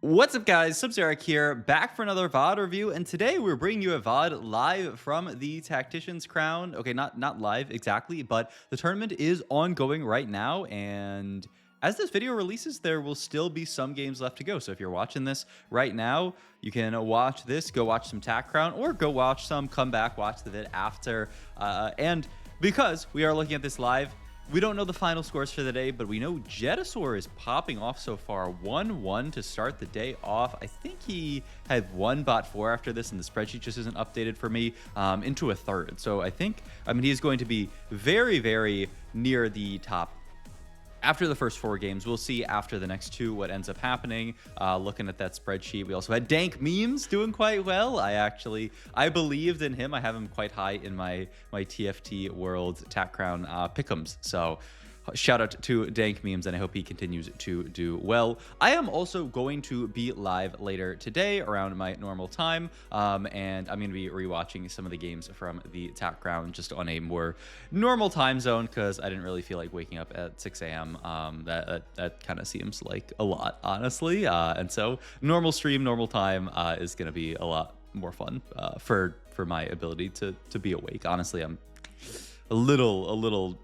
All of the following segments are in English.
What's up, guys? Subzeric here, back for another VOD review, and today we're bringing you a VOD live from the Tactician's Crown. Okay, not live exactly, but the tournament is ongoing right now, and as this video releases, there will still be some games left to go. So if you're watching this right now, you can watch this, go watch some Tac Crown, or go watch some, come back, watch the vid after. And because we are looking at this live, we don't know the final scores for the day, but we know Jedusor is popping off so far. 1-1 to start the day off. I think he had one bot 4 after this, and the spreadsheet just isn't updated for me, into a third. So I mean, he's going to be very, very near the top after the first 4 games. We'll see after the next 2 what ends up happening. Looking at that spreadsheet, we also had Dank Memes doing quite well. I believed in him. I have him quite high in my TFT World Tac Crown pick'ems. So shout out to Dank Memes, and I hope he continues to do well. I am also going to be live later today around my normal time, and I'm going to be rewatching some of the games from the Tac Crown just on a more normal time zone, because I didn't really feel like waking up at 6 a.m. That kind of seems like a lot, honestly, and so normal stream, normal time is going to be a lot more fun for my ability to be awake. Honestly, I'm a little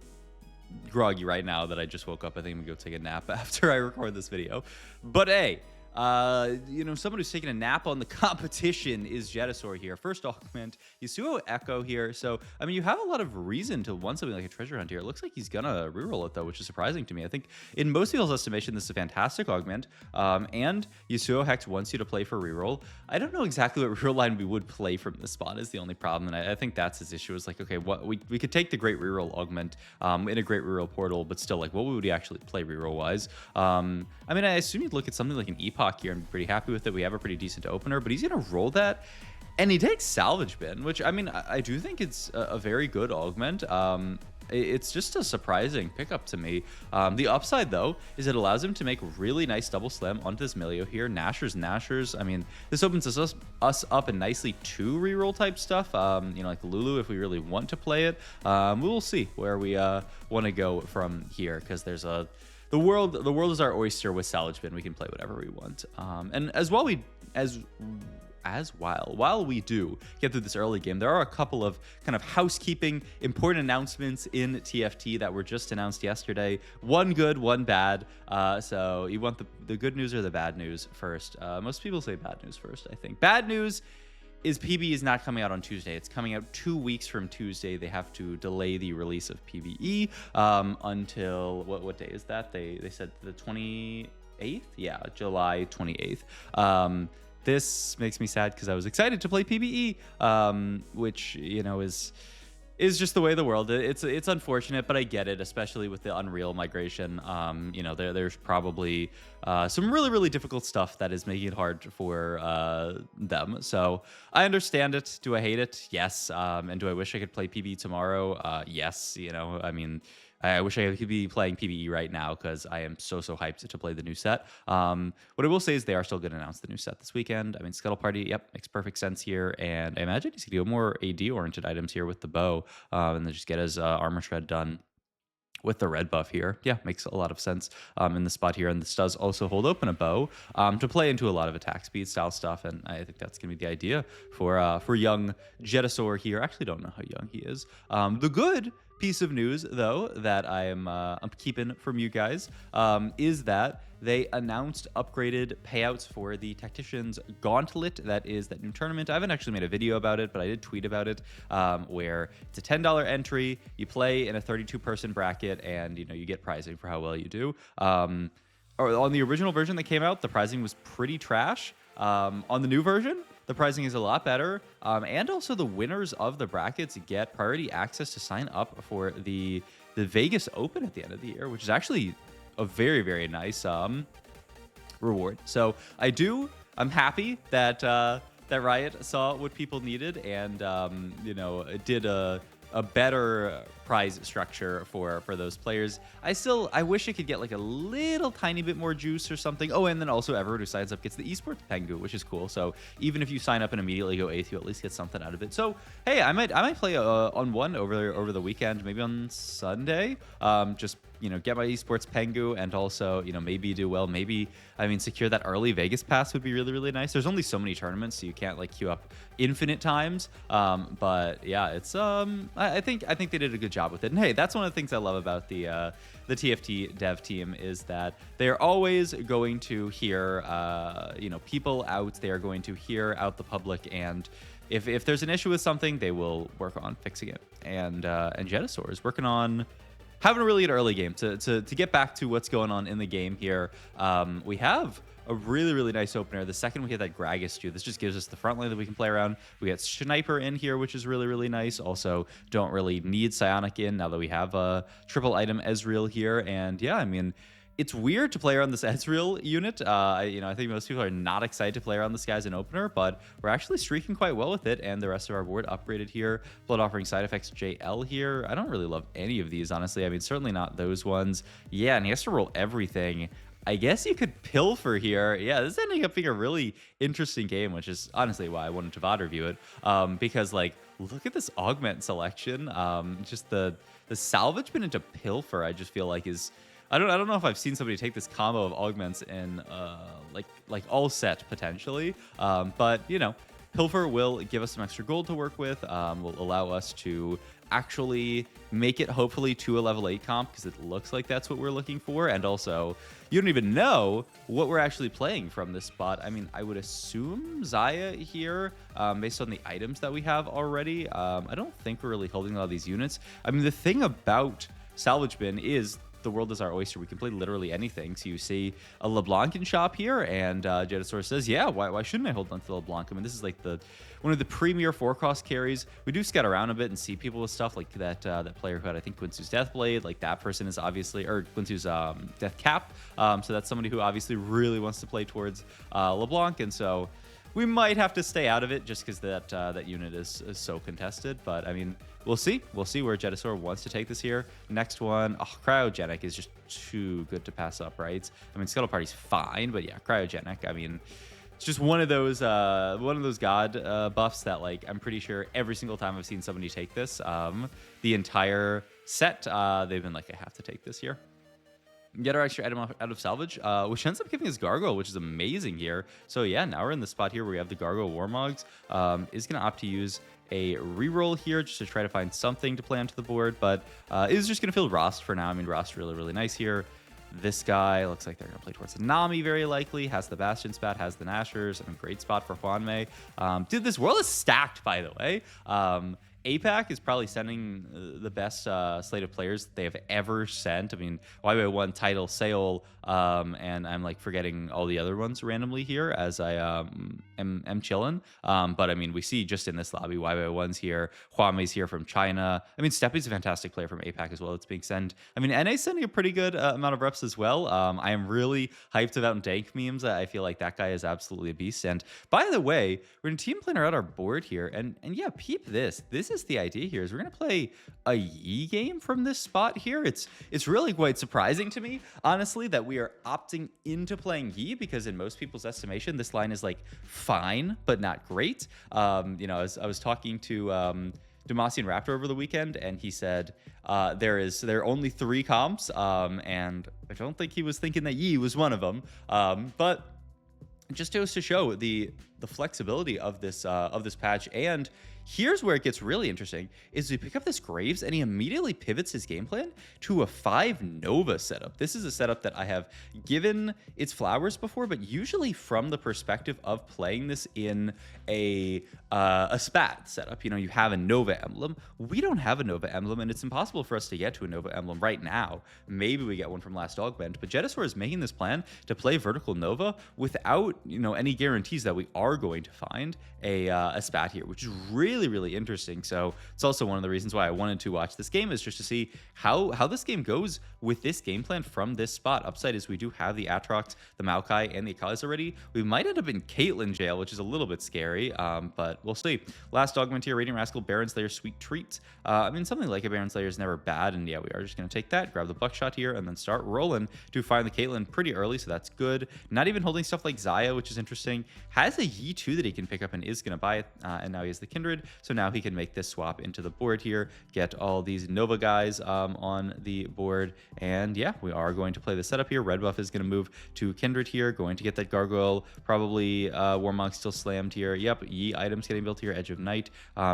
groggy right now that I just woke up. I think I'm gonna go take a nap after I record this video. But hey, someone who's taking a nap on the competition is Jedusor here. First Augment, Yasuo Echo here. So, I mean, you have a lot of reason to want something like a treasure hunt here. It looks like he's gonna reroll it, though, which is surprising to me. I think in most people's estimation, this is a fantastic Augment. And Yasuo Hex wants you to play for reroll. I don't know exactly what reroll line we would play from this spot is the only problem. And I think that's his issue, is like, okay, what we could take the great reroll Augment in a great reroll portal, but still, like, what would we actually play reroll wise? I mean, I assume you'd look at something like an Epoch here and be pretty happy with it. We have a pretty decent opener, but he's gonna roll that, and he takes Salvage Bin, which, I mean, I do think it's a very good Augment. It's just a surprising pickup to me. The upside, though, is it allows him to make really nice double slam onto this Milio here. Nashers. I mean, this opens us up in nicely to reroll type stuff. Like Lulu, if we really want to play it. We will see where we want to go from here, because there's the world is our oyster with Salvage Bin. We can play whatever we want. And while we do get through this early game, there are a couple of kind of housekeeping important announcements in TFT that were just announced yesterday. One good, one bad. So you want the good news or the bad news first? Most people say bad news first, I think. Bad news is PB is not coming out on Tuesday. It's coming out 2 weeks from Tuesday. They have to delay the release of PBE until what day is that? They said the 28th? Yeah, July 28th. This makes me sad because I was excited to play PBE, which, is just the way of the world. It's unfortunate, but I get it, especially with the Unreal migration. There's probably some really difficult stuff that is making it hard for them. So I understand it. Do I hate it? Yes. And do I wish I could play PB tomorrow? Yes. I mean, I wish I could be playing PBE right now, because I am so hyped to play the new set. What I will say is they are still going to announce the new set this weekend. I mean, Scuttle Party, yep, makes perfect sense here. And I imagine he's going to go more AD-oriented items here with the bow, and then just get his armor shred done with the red buff here. Yeah, makes a lot of sense in the spot here. And this does also hold open a bow to play into a lot of attack speed style stuff. And I think that's going to be the idea for young Jedusor here. I actually don't know how young he is. The good piece of news, though, that I'm keeping from you guys is that they announced upgraded payouts for the Tactician's Gauntlet. That is that new tournament. I haven't actually made a video about it, but I did tweet about it, where it's a $10 entry. You play in a 32-person bracket, and you get pricing for how well you do. Or on the original version that came out, the pricing was pretty trash. On the new version, the pricing is a lot better, and also the winners of the brackets get priority access to sign up for the Vegas Open at the end of the year, which is actually a very nice reward. So I'm happy that that Riot saw what people needed, and did a better prize structure for those players. I wish I could get like a little tiny bit more juice or something. Oh, and then also everyone who signs up gets the esports Pengu, which is cool. So even if you sign up and immediately go 8th, you at least get something out of it. So hey, I might play on one over the weekend, maybe on Sunday. Just get my esports Pengu, and also, maybe do well. Maybe, I mean, secure that early Vegas pass would be really, really nice. There's only so many tournaments, so you can't like queue up infinite times. But yeah, it's I think they did a good job with it. And hey, that's one of the things I love about the TFT dev team, is that they're always going to hear people out. They are going to hear out the public, and if there's an issue with something, they will work on fixing it. And Jedusor is working on having a really good early game to get back to what's going on in the game here. We have a really, really nice opener. The second we hit that Gragas Stew, this just gives us the front line that we can play around. We got Sniper in here, which is really, really nice. Also, don't really need Psionic in now that we have a triple item Ezreal here. And yeah, I mean, it's weird to play around this Ezreal unit. I think most people are not excited to play around this guy as an opener, but we're actually streaking quite well with it, and the rest of our board upgraded here. Blood Offering Side Effects JL here. I don't really love any of these, honestly. I mean, certainly not those ones. Yeah, and he has to roll everything. I guess you could Pilfer here. Yeah, this is ending up being a really interesting game, which is honestly why I wanted to VOD review it. Because, like, look at this Augment selection. Just the salvage bin into Pilfer, I just feel like is... I don't know if I've seen somebody take this combo of augments in like all set potentially, but Pilfer will give us some extra gold to work with, will allow us to actually make it hopefully to a level 8 comp, because it looks like that's what we're looking for. And also, you don't even know what we're actually playing from this spot. I mean, I would assume Xayah here, based on the items that we have already. I don't think we're really holding a lot of these units. I mean, the thing about Salvage Bin is the world is our oyster. We can play literally anything. So you see a LeBlanc in shop here, and Jedusor says, yeah, why shouldn't I hold on to LeBlanc? I mean, this is like one of the premier 4-cost carries. We do scout around a bit and see people with stuff like that player who had, I think, Quinsu's Deathblade. Like, that person is obviously, or Quinsu's Death Cap. So that's somebody who obviously really wants to play towards LeBlanc, and so we might have to stay out of it just because that unit is so contested. But I mean, we'll see. We'll see where Jedusor wants to take this here. Next one, Cryogenic is just too good to pass up, right? I mean, Scuttle Party's fine, but yeah, Cryogenic. I mean, it's just one of those god buffs that, like, I'm pretty sure every single time I've seen somebody take this, the entire set, they've been like, I have to take this here. Get our extra item out of salvage, which ends up giving us Gargoyle, which is amazing here. So yeah, now we're in the spot here where we have the Gargoyle Warmogs. Is going to opt to use a reroll here just to try to find something to play onto the board, but is just going to fill Rost for now. I mean, Rost really, really nice here. This guy looks like they're going to play towards the Nami, very likely. Has the Bastion spat, has the Nashers. I mean, great spot for Huanmei. Dude, this world is stacked, by the way. APAC is probably sending the best slate of players they have ever sent. I mean, YY1 title, Seol, and I'm like forgetting all the other ones randomly here as I am chilling. But I mean, we see just in this lobby, YY1's here, Huamei's here from China. I mean, Steppy's a fantastic player from APAC as well. It's being sent. I mean, NA's sending a pretty good amount of reps as well. I am really hyped about Dank memes. I feel like that guy is absolutely a beast. And by the way, we're going to team planner out our board here. And yeah, peep this. This is the idea here, is we're going to play a Yi game from this spot here. It's really quite surprising to me, honestly, that we are opting into playing Yi, because in most people's estimation, this line is like fine, but not great. I was talking to Demasian Raptor over the weekend, and he said there are only 3 comps, and I don't think he was thinking that Yi was one of them. But it just goes to show the flexibility of this patch. And here's where it gets really interesting, is we pick up this Graves and he immediately pivots his game plan to a 5 Nova setup. This is a setup that I have given its flowers before, but usually from the perspective of playing this in a spat setup. You have a Nova emblem. We don't have a Nova emblem, and it's impossible for us to get to a Nova emblem right now. Maybe we get one from last Augment, but Jedusor is making this plan to play vertical Nova without any guarantees that we are going to find a spat here, which is really, really interesting. So it's also one of the reasons why I wanted to watch this game, is just to see how this game goes with this game plan from this spot. Upside is we do have the Atrox, the Maokai, and the Akali's already. We might end up in Caitlyn jail, which is a little bit scary, but we'll see. Last Augment here, Radiant Rascal, Baron Slayer, Sweet Treat. I mean, something like a Baron Slayer is never bad, and yeah, we are just going to take that, grab the Buckshot here, and then start rolling to find the Caitlyn pretty early, so that's good. Not even holding stuff like Xayah, which is interesting. Has a Yi V2 that he can pick up and is going to buy it. And now he has the Kindred. So now he can make this swap into the board here, get all these Nova guys on the board. And yeah, we are going to play the setup here. Red buff is going to move to Kindred here, going to get that Gargoyle, probably Warmog still slammed here. Yep, Yi items getting built here. Edge of Night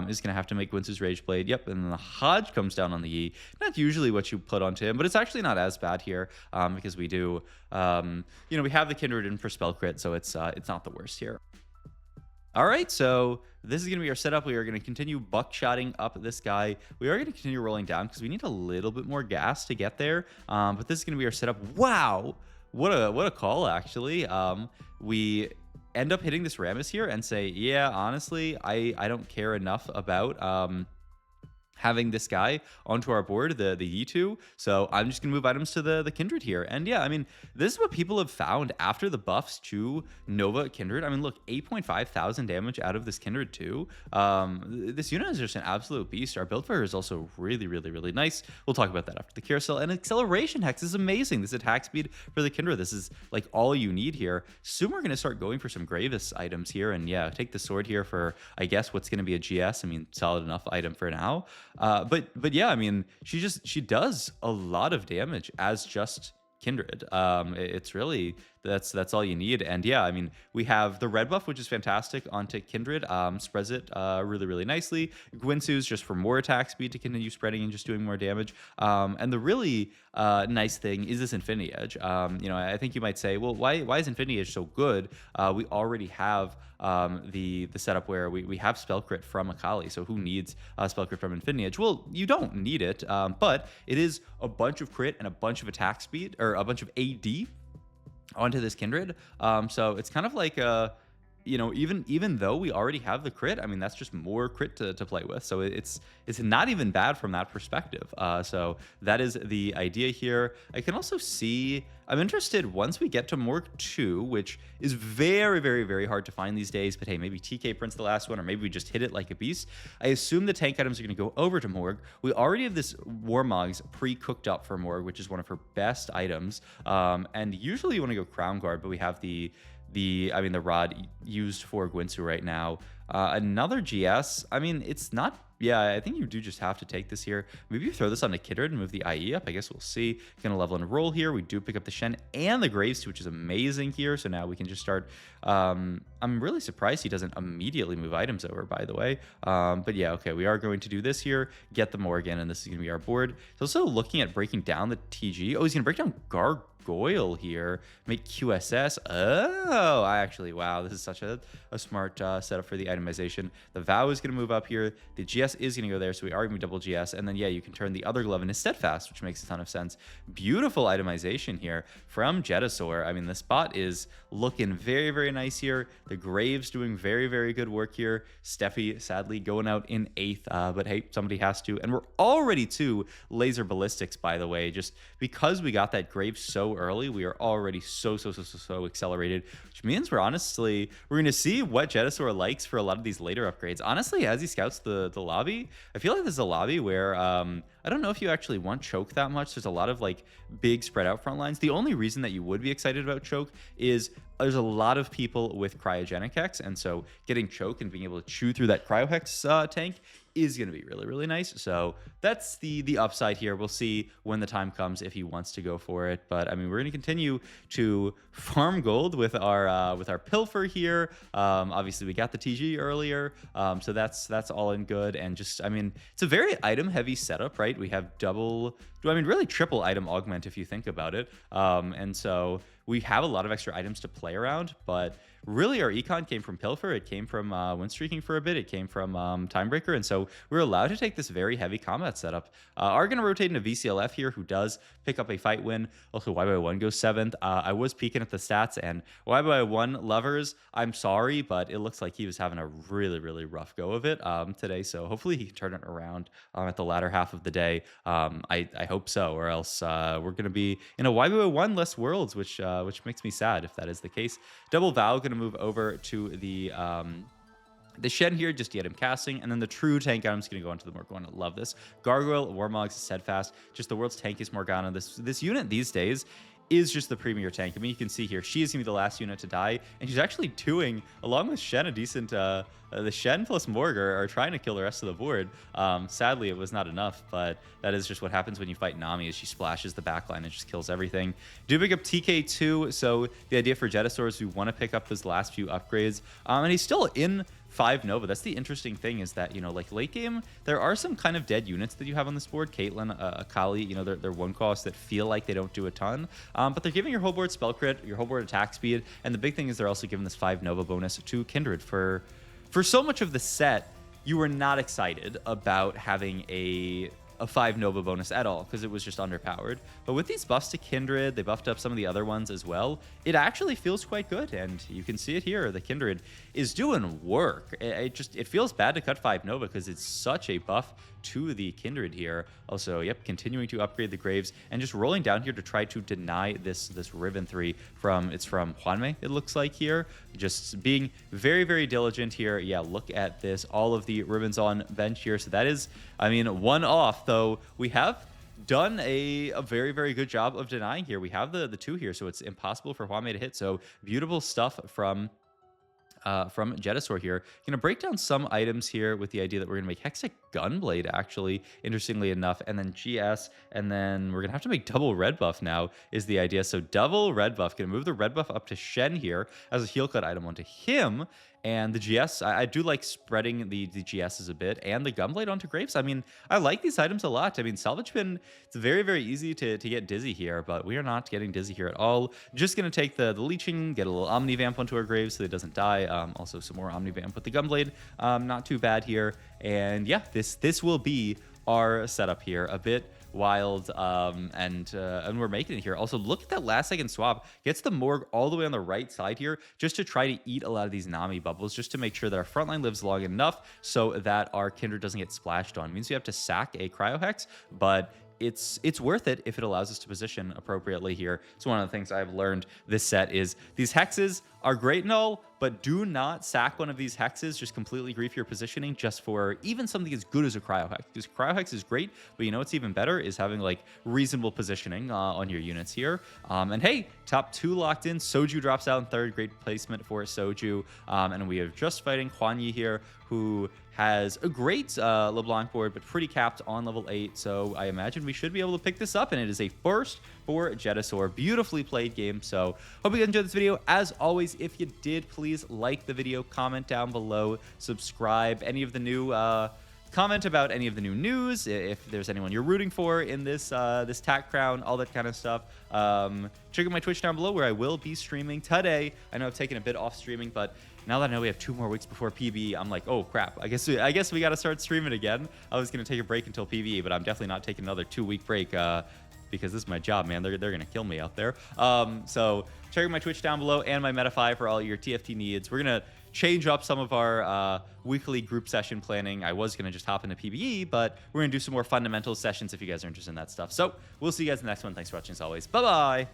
is going to have to make Gwynsu's Rage Blade. Yep, and then the Hodge comes down on the Yi. Not usually what you put onto him, but it's actually not as bad here because we do, we have the Kindred in for spell crit, so it's not the worst here. All right, so this is going to be our setup. We are going to continue buckshotting up this guy. We are going to continue rolling down because we need a little bit more gas to get there. But this is going to be our setup. Wow, what a call, actually. We end up hitting this Rammus here and say, yeah, honestly, I don't care enough about having this guy onto our board, the Yi2. So I'm just going to move items to the Kindred here. And yeah, I mean, this is what people have found after the buffs to Nova Kindred. I mean, look, 8.5 thousand damage out of this Kindred too. This unit is just an absolute beast. Our build for her is also really, really, really nice. We'll talk about that after the carousel. And acceleration hex is amazing. This attack speed for the Kindred, this is like all you need here. Soon we're going to start going for some Gravis items here. And yeah, take the sword here for, I guess, what's going to be a GS. I mean, solid enough item for now. But yeah, I mean, she does a lot of damage as just Kindred. It's really, that's all you need. And yeah, I mean, we have the red buff, which is fantastic, onto Kindred, spreads it really, really nicely. Gwynsu's just for more attack speed to continue spreading and just doing more damage. And the really nice thing is this Infinity Edge. I think you might say, well, why is Infinity Edge so good? We already have the setup where we have spell crit from Akali, so who needs spell crit from Infinity Edge? Well, you don't need it, but it is a bunch of crit and a bunch of attack speed, or a bunch of AD onto this Kindred. So it's kind of like even though we already have the crit, I mean, that's just more crit to play with. So it's not even bad from that perspective. So that is the idea here. I can also see, I'm interested once we get to Morg 2, which is very, very, very hard to find these days, but hey, maybe TK prints the last one, or maybe we just hit it like a beast. I assume the tank items are going to go over to Morg. We already have this Warmogs pre-cooked up for Morg, which is one of her best items. And usually you want to go Crown Guard, but we have the rod used for Gwynsu right now. Another GS, I mean, it's not, yeah, I think you do just have to take this here. Maybe you throw this on the Kindred and move the IE up. I guess we'll see. Gonna level and roll here. We do pick up the Shen and the Graves, which is amazing here. So now we can just start. I'm really surprised he doesn't immediately move items over, by the way. But yeah, okay, we are going to do this here, get the Morgan, and this is gonna be our board. He's also looking at breaking down the TG. Oh, he's gonna break down Gargoyle here, make QSS. Oh, wow, this is such a smart setup for the itemization. The Vow is going to move up here. The GS is going to go there, so we are going to be double GS. And then, yeah, you can turn the other glove into Steadfast, which makes a ton of sense. Beautiful itemization here from Jedusor. I mean, the spot is looking very, very nice here. The Graves doing very, very good work here. Steffi, sadly, going out in 8th, but hey, somebody has to. And we're already to Laser Ballistics, by the way, just because we got that Grave so early, we are already so accelerated, which means we're going to see what Jedusor likes for a lot of these later upgrades. Honestly, as he scouts the lobby, I feel like this is a lobby where I don't know if you actually want choke that much. There's a lot of like big spread out front lines. The only reason that you would be excited about choke is there's a lot of people with cryogenic hex, and so getting choke and being able to chew through that cryo hex tank is going to be really, really nice. So that's the upside here. We'll see when the time comes if he wants to go for it. But I mean, we're going to continue to farm gold with our pilfer here. Obviously, we got the TG earlier, so that's all in good. And just, I mean, it's a very item heavy setup, right? We have really triple item augment if you think about it. And so we have a lot of extra items to play around, but really our econ came from Pilfer, it came from win streaking for a bit, it came from Timebreaker, and so we're allowed to take this very heavy combat setup. Are going to rotate into VCLF here, who does pick up a fight win. Also, YY1 goes 7th. I was peeking at the stats, and YY1 lovers, I'm sorry, but it looks like he was having a really, really rough go of it today, so hopefully he can turn it around at the latter half of the day. I hope so, or else we're going to be in a YY1 less worlds, which makes me sad if that is the case. Double Vow going to move over to the Shen here, just to get him casting, and then the true tank item's going to go into the Morgana. Love this. Gargoyle, Warmogs, Steadfast, just the world's tankiest Morgana. This unit these days is just the premier tank. I mean, you can see here, she is going to be the last unit to die, and she's actually doing, along with Shen, a decent, the Shen plus Morg are trying to kill the rest of the board. Sadly, it was not enough, but that is just what happens when you fight Nami, is she splashes the backline and just kills everything. Do pick up TK2, so the idea for Jedusor is we want to pick up those last few upgrades, and he's still in 5 Nova. That's the interesting thing, is that, you know, like late game, there are some kind of dead units that you have on this board. Caitlyn, Akali, you know, they're one cost that feel like they don't do a ton, but they're giving your whole board spell crit, your whole board attack speed, and the big thing is they're also giving this 5 Nova bonus to Kindred. For so much of the set, you were not excited about having a 5 Nova bonus at all, because it was just underpowered. But with these buffs to Kindred, they buffed up some of the other ones as well, it actually feels quite good, and you can see it here. The Kindred is doing work. It feels bad to cut 5 Nova because it's such a buff to the Kindred here. Also, yep, continuing to upgrade the Graves and just rolling down here to try to deny this Riven 3 from Hwanmei, it looks like here. Just being very, very diligent here. Yeah, look at this. All of the ribbons on bench here. So that is, I mean, one off, though we have done a very, very good job of denying here. We have the 2 here, so it's impossible for Hwanmei to hit. So beautiful stuff from Jedusor here. Gonna break down some items here with the idea that we're gonna make Hextech Gunblade, actually, interestingly enough, and then GS, and then we're gonna have to make double red buff now, is the idea. So double red buff, gonna move the red buff up to Shen here as a heal cut item onto him, and the GS, I do like spreading the GSs a bit, and the Gunblade onto Graves. I mean, I like these items a lot. I mean, Salvage Pin, it's very, very easy to get dizzy here, but we are not getting dizzy here at all. Just going to take the leeching, get a little Omnivamp onto our Graves so that it doesn't die. Also, some more Omnivamp with the Gunblade. Not too bad here. And yeah, this will be our setup here. A bit wild, and we're making it here. Also, look at that last second swap. Gets the Morg all the way on the right side here, just to try to eat a lot of these Nami bubbles, just to make sure that our frontline lives long enough so that our Kindred doesn't get splashed on. It means we have to sack a Cryo Hex, but it's worth it if it allows us to position appropriately here. So one of the things I've learned this set is these hexes are great and all, but do not sack one of these hexes. Just completely grief your positioning just for even something as good as a Cryo Hex. Because Cryo Hex is great, but you know what's even better is having like reasonable positioning on your units here. And hey, top 2 locked in. Soju drops out in 3rd. Great placement for Soju. And we are just fighting Huan Yi here, who has a great LeBlanc board, but pretty capped on level 8. So I imagine we should be able to pick this up, and it is a first for Jedusor. Beautifully played game. So hope you guys enjoyed this video. As always, if you did, please like the video, comment down below, subscribe. Any of the new comment about any of the new news, if there's anyone you're rooting for in this this TAC crown, all that kind of stuff. Check out my Twitch down below, where I will be streaming today. I know I've taken a bit off streaming, but now that I know we have 2 more weeks before PB, I'm like, oh crap, I guess we got to start streaming again. I was gonna take a break until PB, but I'm definitely not taking another 2-week break, because this is my job, man. They're gonna kill me out there. So check out my Twitch down below and my Metafy for all your TFT needs. We're gonna change up some of our weekly group session planning. I was gonna just hop into PBE, but we're gonna do some more fundamental sessions if you guys are interested in that stuff. So we'll see you guys in the next one. Thanks for watching as always. Bye bye.